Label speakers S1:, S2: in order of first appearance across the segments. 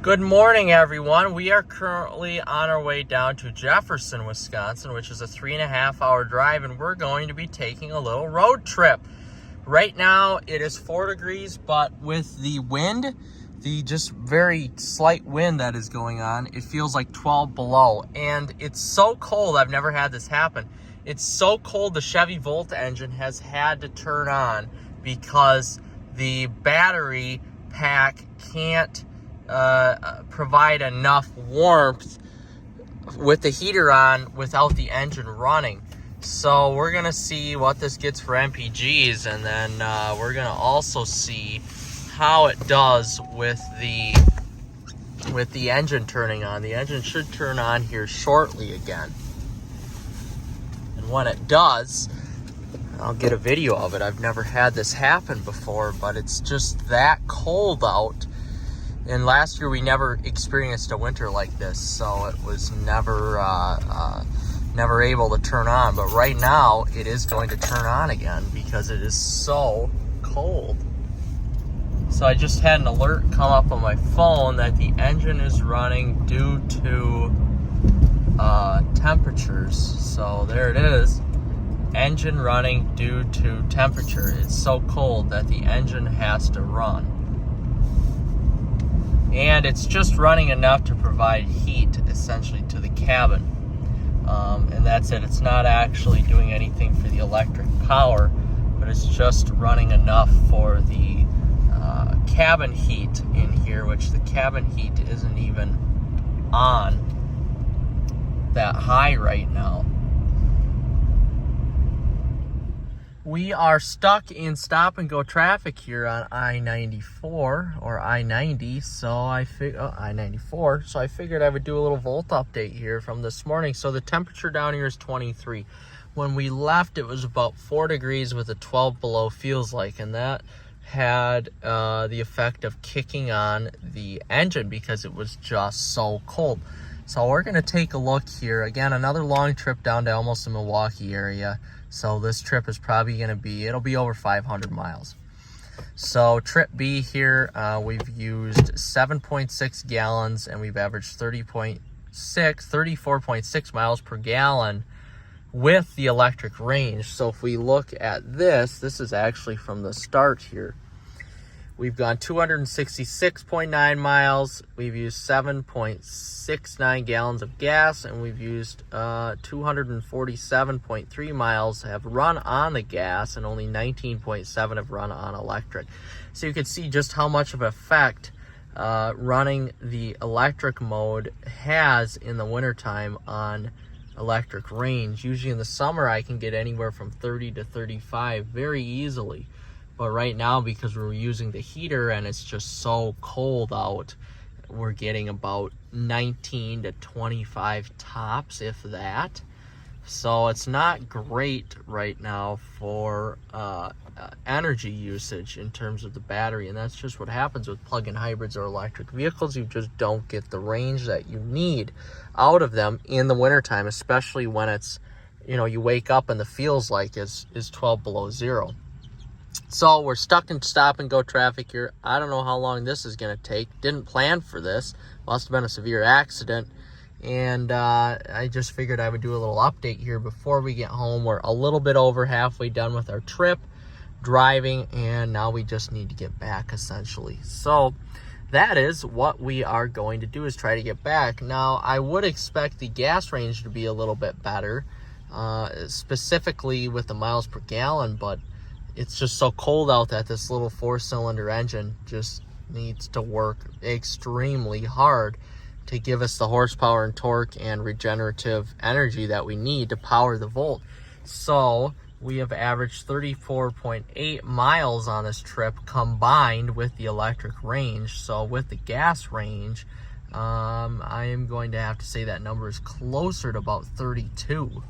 S1: Good morning, everyone. We are currently on our way down to Jefferson, Wisconsin, which is a 3.5-hour drive, and we're going to be taking a little road trip. Right now, it is 4 degrees, but with the wind, the just very slight wind that is going on, it feels like 12 below, and it's so cold. I've never had this happen. It's so cold, the Chevy Volt engine has had to turn on because the battery pack can't provide enough warmth with the heater on without the engine running. So we're gonna see what this gets for MPGs, and then we're gonna also see how it does with the engine turning on. The engine should turn on here shortly again, and when it does, I'll get a video of it. I've never had this happen before, but it's just that cold out. And last year we never experienced a winter like this, so it was never able to turn on. But right now it is going to turn on again because it is so cold. So I just had an alert come up on my phone that the engine is running due to temperatures. So there it is. Engine running due to temperature. It's so cold that the engine has to run. And it's just running enough to provide heat, essentially, to the cabin. And that's it. It's not actually doing anything for the electric power, but it's just running enough for the cabin heat in here, which the cabin heat isn't even on that high right now. We are stuck in stop-and-go traffic here on I-94 or I-90, so I-94. So I figured I would do a little volt update here from this morning. So the temperature down here is 23. When we left, it was about 4 degrees with a 12 below feels like, and that had the effect of kicking on the engine because it was just so cold. So we're going to take a look here. Again, another long trip down to almost the Milwaukee area. So this trip is probably going to be, it'll be over 500 miles. So trip B here, we've used 7.6 gallons and we've averaged 34.6 miles per gallon with the electric range. So if we look at this is actually from the start here. We've gone 266.9 miles. We've used 7.69 gallons of gas, and we've used 247.3 miles have run on the gas, and only 19.7 have run on electric. So you can see just how much of an effect running the electric mode has in the wintertime on electric range. Usually in the summer, I can get anywhere from 30 to 35 very easily. But right now, because we're using the heater and it's just so cold out, we're getting about 19 to 25 tops, if that. So it's not great right now for energy usage in terms of the battery. And that's just what happens with plug-in hybrids or electric vehicles. You just don't get the range that you need out of them in the wintertime, especially when it's, you wake up and the feels like is 12 below zero. So we're stuck in stop-and-go traffic here. I don't know how long this is going to take. Didn't plan for this. Must have been a severe accident. And I just figured I would do a little update here before we get home. We're a little bit over halfway done with our trip, driving, and now we just need to get back, essentially. So that is what we are going to do, is try to get back. Now, I would expect the gas range to be a little bit better, specifically with the miles per gallon, but it's just so cold out that this little 4-cylinder engine just needs to work extremely hard to give us the horsepower and torque and regenerative energy that we need to power the Volt. So we have averaged 34.8 miles on this trip combined with the electric range. So with the gas range, I am going to have to say that number is closer to about 32.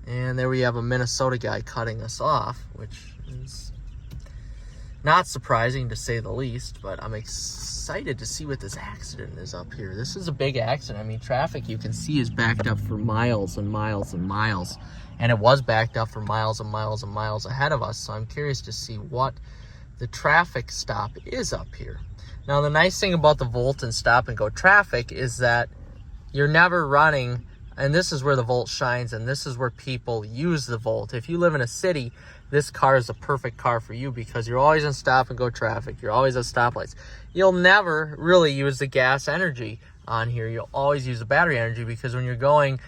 S1: And there we have a Minnesota guy cutting us off, which is not surprising to say the least, but I'm excited to see what this accident is up here. This is a big accident. I mean, traffic you can see is backed up for miles and miles and miles. And it was backed up for miles and miles and miles ahead of us. So I'm curious to see what the traffic stop is up here. Now, the nice thing about the Volt and stop and go traffic is that you're never running, and this is where the Volt shines, and this is where people use the Volt. If you live in a city, this car is the perfect car for you because you're always in stop and go traffic. You're always at stoplights. You'll never really use the gas energy on here. You'll always use the battery energy because when you're going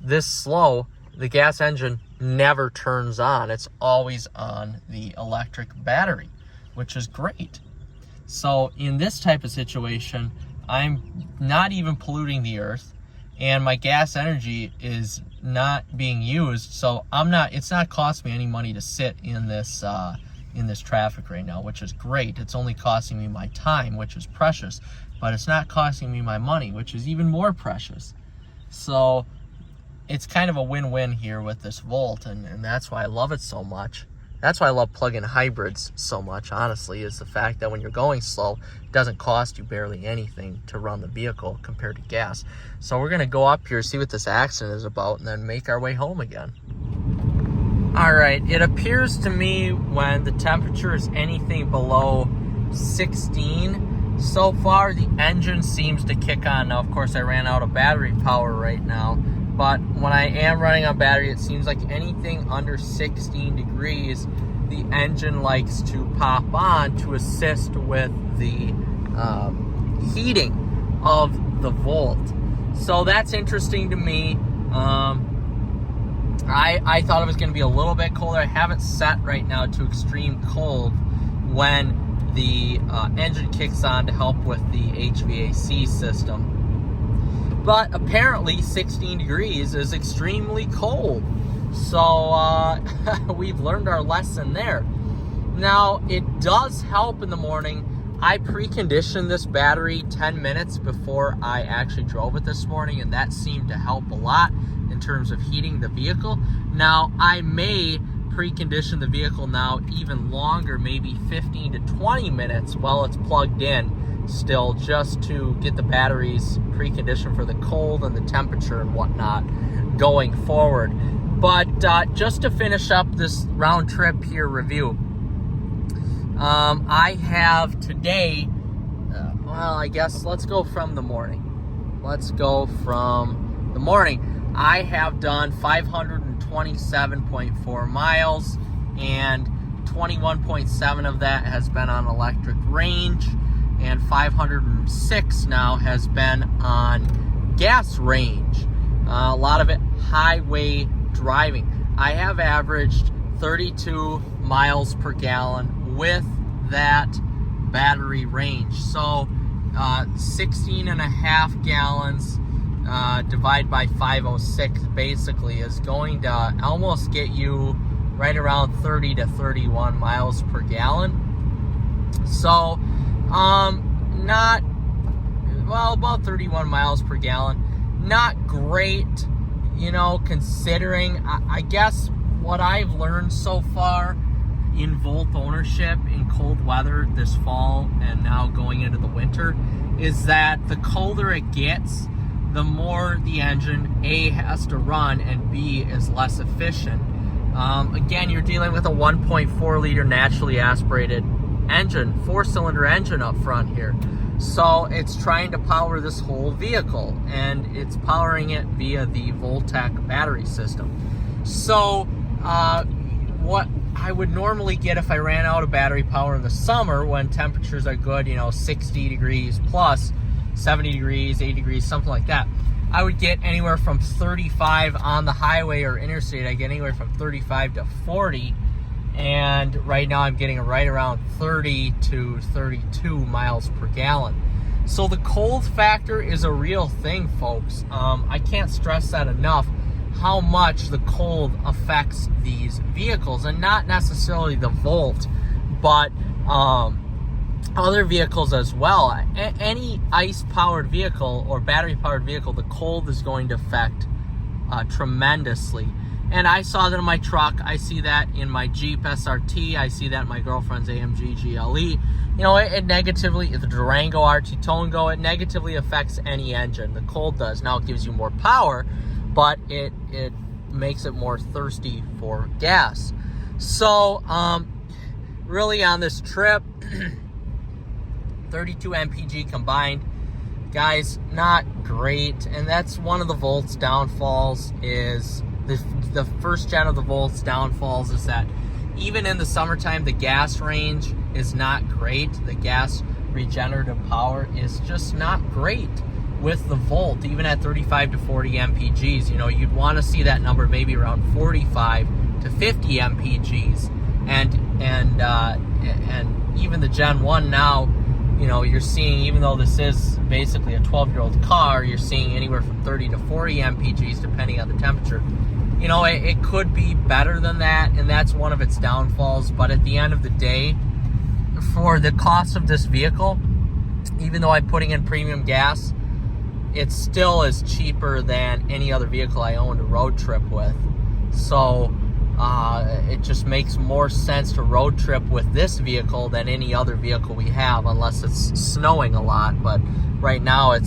S1: this slow, the gas engine never turns on. It's always on the electric battery, which is great. So in this type of situation, I'm not even polluting the earth, and my gas energy is not being used. So it's not costing me any money to sit in this traffic right now, which is great. It's only costing me my time, which is precious, but it's not costing me my money, which is even more precious. So it's kind of a win-win here with this Volt, and that's why I love it so much. That's why I love plug-in hybrids so much, honestly, is the fact that when you're going slow, it doesn't cost you barely anything to run the vehicle compared to gas. So we're going to go up here, see what this accident is about, and then make our way home again. All right, it appears to me when the temperature is anything below 16 so far, the engine seems to kick on. Now, of course, I ran out of battery power right now, but when I am running on battery, it seems like anything under 16 degrees, the engine likes to pop on to assist with the heating of the Volt. So that's interesting to me. I thought it was going to be a little bit colder. I haven't set right now to extreme cold when the engine kicks on to help with the HVAC system. But apparently 16 degrees is extremely cold. So we've learned our lesson there. Now, it does help in the morning. I preconditioned this battery 10 minutes before I actually drove it this morning, and that seemed to help a lot in terms of heating the vehicle. Now, I may precondition the vehicle now even longer, maybe 15 to 20 minutes while it's plugged in still, just to get the batteries preconditioned for the cold and the temperature and whatnot going forward. But just to finish up this round trip here review, I have today, well, I guess let's go from the morning. I have done 527.4 miles, and 21.7 of that has been on electric range, and 506 now has been on gas range. A lot of it highway driving. I have averaged 32 miles per gallon with that battery range. So 16 and a half gallons divided by 506 basically is going to almost get you right around 30 to 31 miles per gallon. So about 31 miles per gallon. Not great, considering. I guess what I've learned so far in Volt ownership in cold weather this fall and now going into the winter is that the colder it gets, the more the engine, A, has to run, and B, is less efficient. Again, you're dealing with a 1.4 liter naturally aspirated engine, 4-cylinder engine up front here. So it's trying to power this whole vehicle, and it's powering it via the Voltec battery system. So what I would normally get if I ran out of battery power in the summer when temperatures are good, 60 degrees plus, 70 degrees, 80 degrees, something like that, I would get anywhere from 35 on the highway or interstate. I get anywhere from 35 to 40. And right now I'm getting right around 30 to 32 miles per gallon. So the cold factor is a real thing, folks. I can't stress that enough, how much the cold affects these vehicles, and not necessarily the Volt, but other vehicles as well. Any ICE-powered vehicle or battery-powered vehicle, the cold is going to affect tremendously. And I saw that in my truck. I see that in my Jeep SRT. I see that in my girlfriend's AMG GLE. It negatively, the Durango RT Tongo, it negatively affects any engine. The cold does. Now it gives you more power, but it makes it more thirsty for gas. So really on this trip, 32 mpg combined, guys, not great. And that's one of the Volt's downfalls, is the first gen of the Volt's downfalls is that even in the summertime, the gas range is not great. The gas regenerative power is just not great with the Volt, even at 35 to 40 mpgs. You know, you'd want to see that number maybe around 45 to 50 mpgs. And even the Gen 1 now, you know, you're seeing, even though this is basically a 12-year-old car, you're seeing anywhere from 30 to 40 mpgs depending on the temperature. You know, it could be better than that, and that's one of its downfalls. But at the end of the day, for the cost of this vehicle, even though I'm putting in premium gas, it still is cheaper than any other vehicle I owned a road trip with. So it just makes more sense to road trip with this vehicle than any other vehicle we have, unless it's snowing a lot. But right now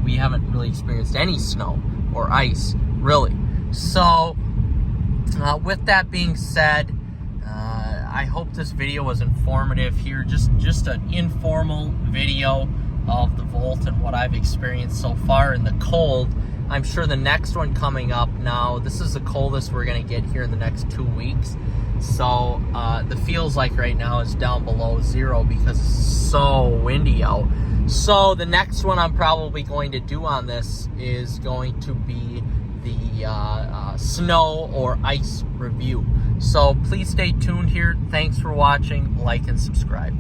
S1: we haven't really experienced any snow or ice, really. So with that being said, I hope this video was informative here. Just an informal video of the Volt and what I've experienced so far in the cold. I'm sure the next one coming up now, this is the coldest we're going to get here in the next 2 weeks. So the feels like right now is down below 0 because it's so windy out. So the next one I'm probably going to do on this is going to be the snow or ice review. So please stay tuned here. Thanks for watching. Like and subscribe.